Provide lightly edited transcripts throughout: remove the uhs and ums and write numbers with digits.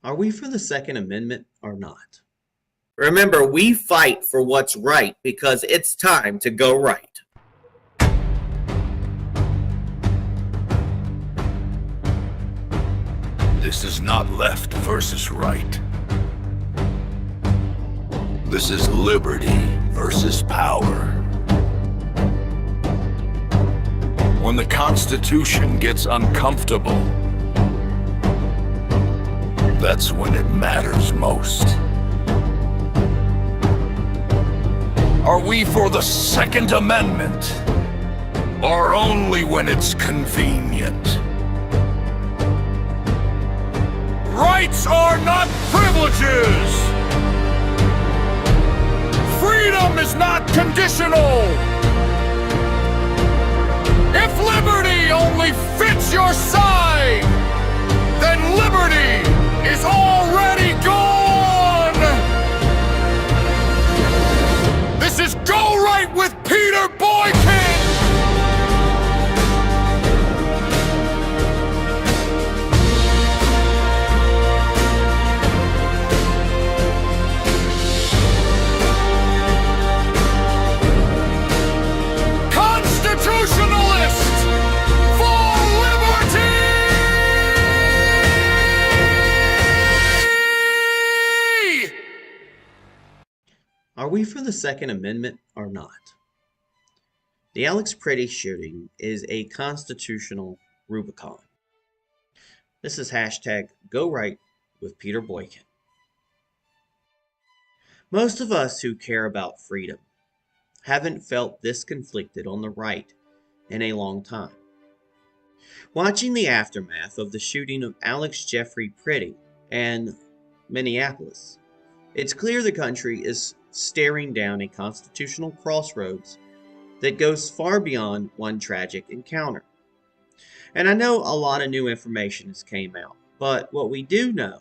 Are we for the Second Amendment or not? Remember, we fight for what's right because it's time to go right. This is not left versus right. This is liberty versus power. When the Constitution gets uncomfortable, that's when it matters most. Are we for the Second Amendment, or only when it's convenient? Rights are not privileges! Freedom is not conditional! If liberty only fits your side, then liberty is already gone! This is Go Right with Peter Boykin! Constitutionalist for liberty! Are we for the Second Amendment or not? The Alex Pretti shooting is a constitutional Rubicon. This is hashtag Go Right with Peter Boykin. Most of us who care about freedom haven't felt this conflicted on the right in a long time. Watching the aftermath of the shooting of Alex Jeffrey Pretti in Minneapolis, it's clear the country is staring down a constitutional crossroads that goes far beyond one tragic encounter. And I know a lot of new information has came out, but what we do know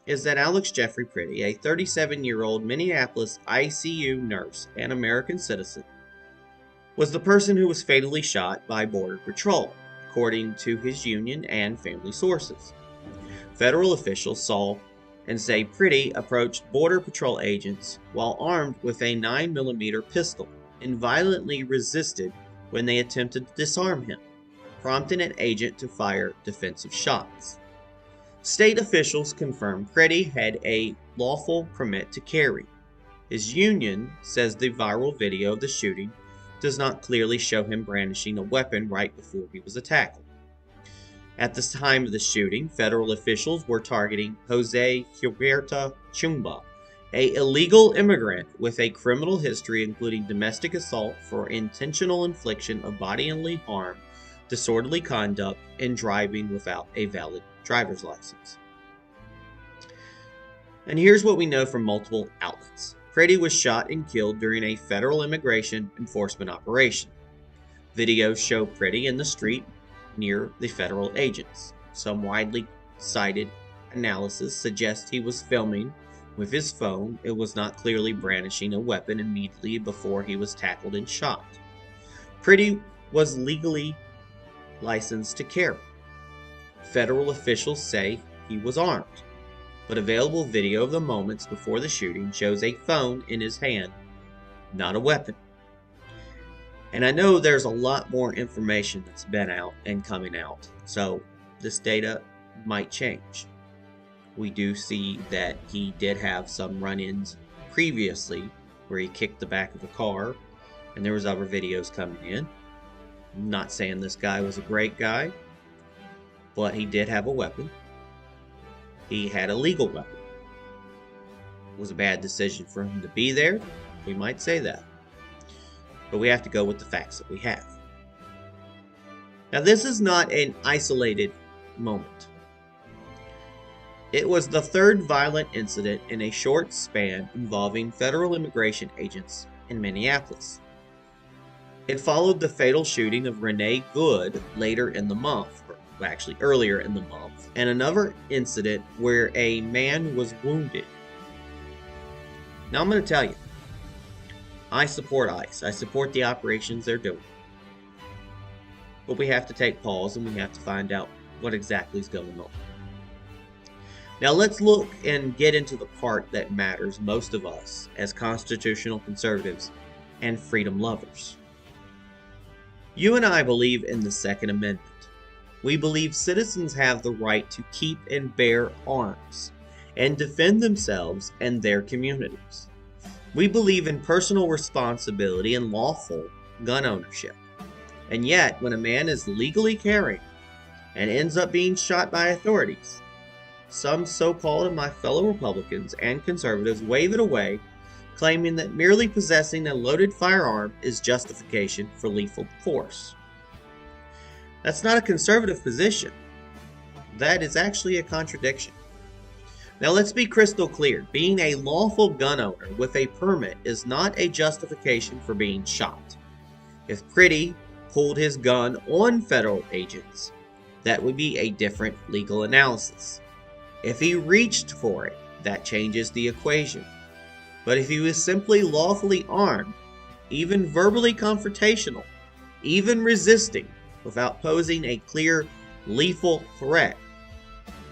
is that Alex Jeffrey Pretti, a 37-year-old Minneapolis ICU nurse and American citizen, was the person who was fatally shot by Border Patrol, according to his union and family sources. Federal officials saw and say Pretti approached Border Patrol agents while armed with a 9mm pistol and violently resisted when they attempted to disarm him, prompting an agent to fire defensive shots. State officials confirmed Pretti had a lawful permit to carry. His union says the viral video of the shooting does not clearly show him brandishing a weapon right before he was attacked. At the time of the shooting, federal officials were targeting Jose Huerta Chumba, an illegal immigrant with a criminal history including domestic assault for intentional infliction of bodily harm, disorderly conduct, and driving without a valid driver's license. And here's what we know from multiple outlets. Pretti was shot and killed during a federal immigration enforcement operation. Videos show Pretti in the street near the federal agents. Some widely cited analysis suggests he was filming with his phone. It was not clearly brandishing a weapon immediately before he was tackled and shot. Pretti was legally licensed to carry. Federal officials say he was armed, but available video of the moments before the shooting shows a phone in his hand, not a weapon. And I know there's a lot more information that's been out and coming out, so this data might change. We do see that he did have some run-ins previously where he kicked the back of a car, and there was other videos coming in. I'm not saying this guy was a great guy, but he did have a weapon. He had a legal weapon. It was a bad decision for him to be there. We might say that. But we have to go with the facts that we have. Now, this is not an isolated moment. It was the third violent incident in a short span involving federal immigration agents in Minneapolis. It followed the fatal shooting of Renee Good later in the month, or actually earlier in the month, and another incident where a man was wounded. Now, I'm going to tell you, I support ICE. I support the operations they're doing. But we have to take pause and we have to find out what exactly is going on. Now let's look and get into the part that matters most of us as constitutional conservatives and freedom lovers. You and I believe in the Second Amendment. We believe citizens have the right to keep and bear arms and defend themselves and their communities. We believe in personal responsibility and lawful gun ownership. And yet, when a man is legally carrying and ends up being shot by authorities, some so-called of my fellow Republicans and conservatives wave it away, claiming that merely possessing a loaded firearm is justification for lethal force. That's not a conservative position. That is actually a contradiction. Now let's be crystal clear. Being a lawful gun owner with a permit is not a justification for being shot. If Pretti pulled his gun on federal agents, that would be a different legal analysis. If he reached for it, that changes the equation. But if he was simply lawfully armed, even verbally confrontational, even resisting without posing a clear lethal threat,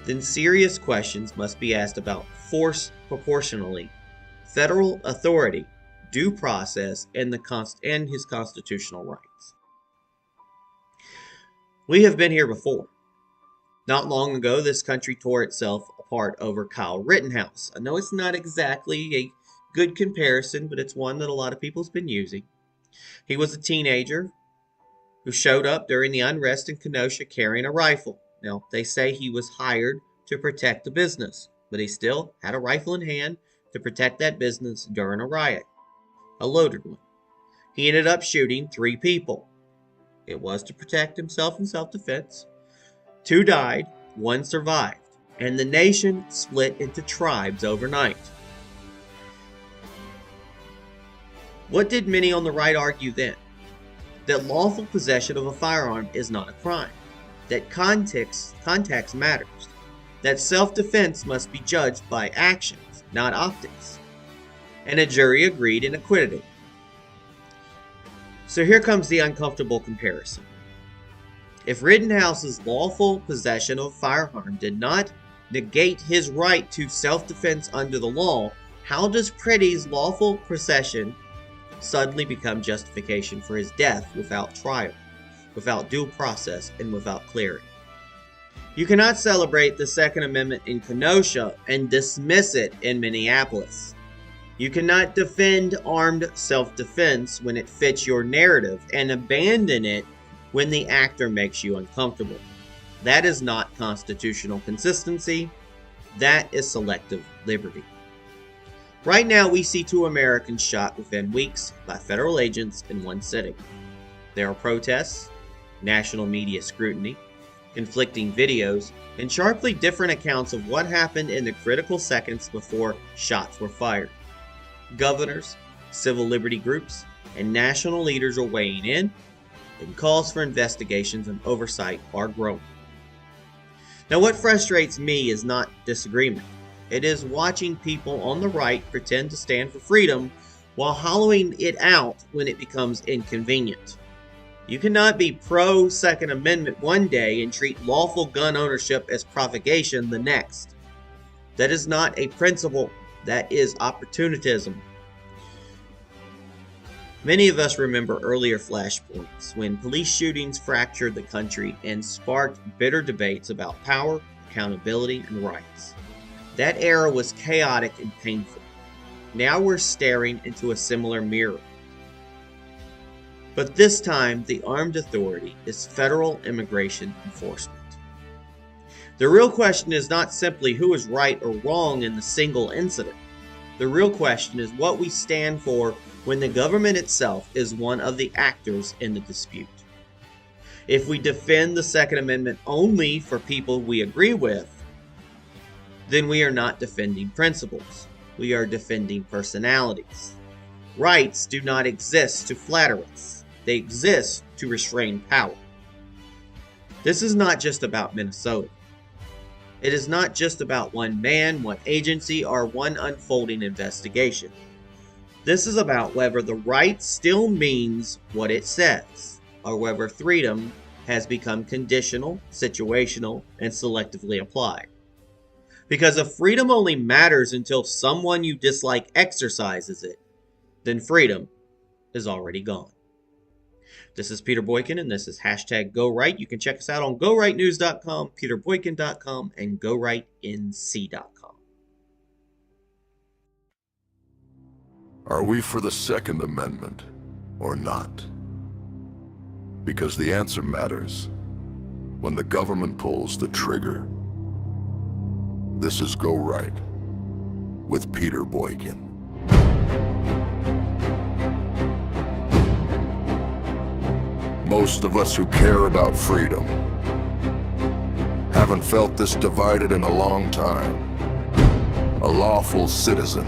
then serious questions must be asked about force proportionally, federal authority, due process, and his constitutional rights. We have been here before. Not long ago, this country tore itself apart over Kyle Rittenhouse. I know it's not exactly a good comparison, but it's one that a lot of people have been using. He was a teenager who showed up during the unrest in Kenosha carrying a rifle. Now, they say he was hired to protect the business, but he still had a rifle in hand to protect that business during a riot, a loaded one. He ended up shooting 3 people. It was to protect himself in self-defense. 2 died, 1 survived, and the nation split into tribes overnight. What did many on the right argue then? That lawful possession of a firearm is not a crime, that context matters, that self-defense must be judged by actions, not optics. And a jury agreed and acquitted him. So here comes the uncomfortable comparison. If Rittenhouse's lawful possession of a firearm did not negate his right to self-defense under the law, how does Pretti's lawful possession suddenly become justification for his death without trial, without due process, and without clarity? You cannot celebrate the Second Amendment in Kenosha and dismiss it in Minneapolis. You cannot defend armed self-defense when it fits your narrative and abandon it when the actor makes you uncomfortable. That is not constitutional consistency. That is selective liberty. Right now, we see 2 Americans shot within weeks by federal agents in one sitting. There are protests, national media scrutiny, conflicting videos, and sharply different accounts of what happened in the critical seconds before shots were fired. Governors, civil liberty groups, and national leaders are weighing in, and calls for investigations and oversight are growing. Now, what frustrates me is not disagreement. It is watching people on the right pretend to stand for freedom while hollowing it out when it becomes inconvenient. You cannot be pro-Second Amendment one day and treat lawful gun ownership as provocation the next. That is not a principle. That is opportunism. Many of us remember earlier flashpoints when police shootings fractured the country and sparked bitter debates about power, accountability, and rights. That era was chaotic and painful. Now we're staring into a similar mirror. But this time, the armed authority is federal immigration enforcement. The real question is not simply who is right or wrong in the single incident. The real question is what we stand for when the government itself is one of the actors in the dispute. If we defend the Second Amendment only for people we agree with, then we are not defending principles. We are defending personalities. Rights do not exist to flatter us. They exist to restrain power. This is not just about Minnesota. It is not just about one man, one agency, or one unfolding investigation. This is about whether the right still means what it says, or whether freedom has become conditional, situational, and selectively applied. Because if freedom only matters until someone you dislike exercises it, then freedom is already gone. This is Peter Boykin, and this is hashtag GoRight. You can check us out on GoRightNews.com, PeterBoykin.com, and GoRightNC.com. Are we for the Second Amendment or not? Because the answer matters when the government pulls the trigger. This is Go Right with Peter Boykin. Most of us who care about freedom haven't felt this divided in a long time. A lawful citizen,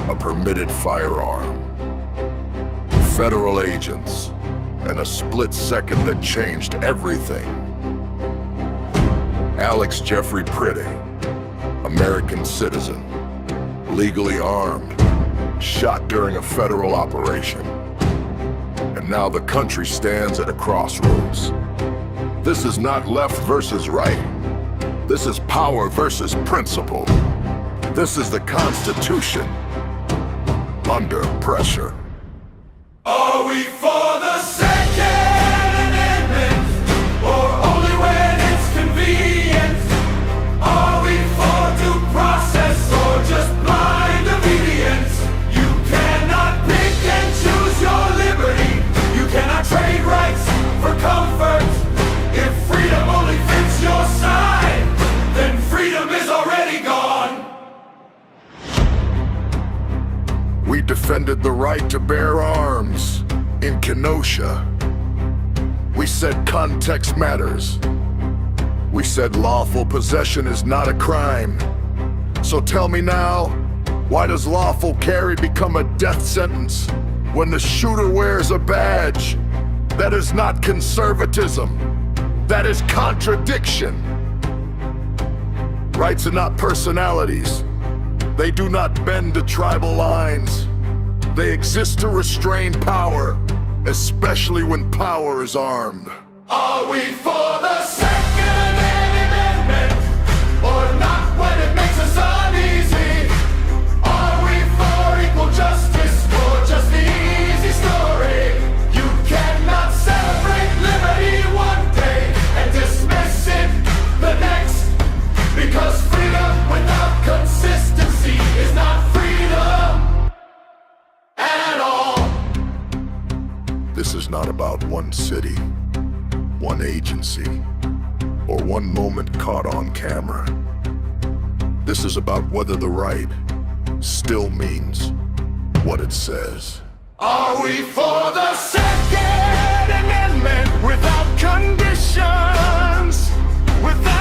a permitted firearm, federal agents, and a split second that changed everything. Alex Jeffrey Pretti, American citizen, legally armed, shot during a federal operation. And now the country stands at a crossroads. This is not left versus right. This is power versus principle. This is the Constitution under pressure. Are we for the Second Amendment, or only when it's convenient? Are we for due process, or just blind obedience? You cannot pick and choose your liberty. You cannot trade rights for comfort. If freedom only fits your side, then freedom is already gone. We defended the right to bear arms in Kenosha. We said context matters. We said lawful possession is not a crime. So tell me now, why does lawful carry become a death sentence when the shooter wears a badge? That is not conservatism. That is contradiction. Rights are not personalities. They do not bend to tribal lines. They exist to restrain power, especially when power is armed. Are we for the Second Amendment, or not when it makes us uneasy? Are we for equal justice, or just the easy story? You cannot celebrate liberty one day and dismiss it the next, because freedom without consistency is not freedom at all. This is not about one city, one agency, or one moment caught on camera. This is about whether the right still means what it says. Are we for the Second Amendment without conditions? Without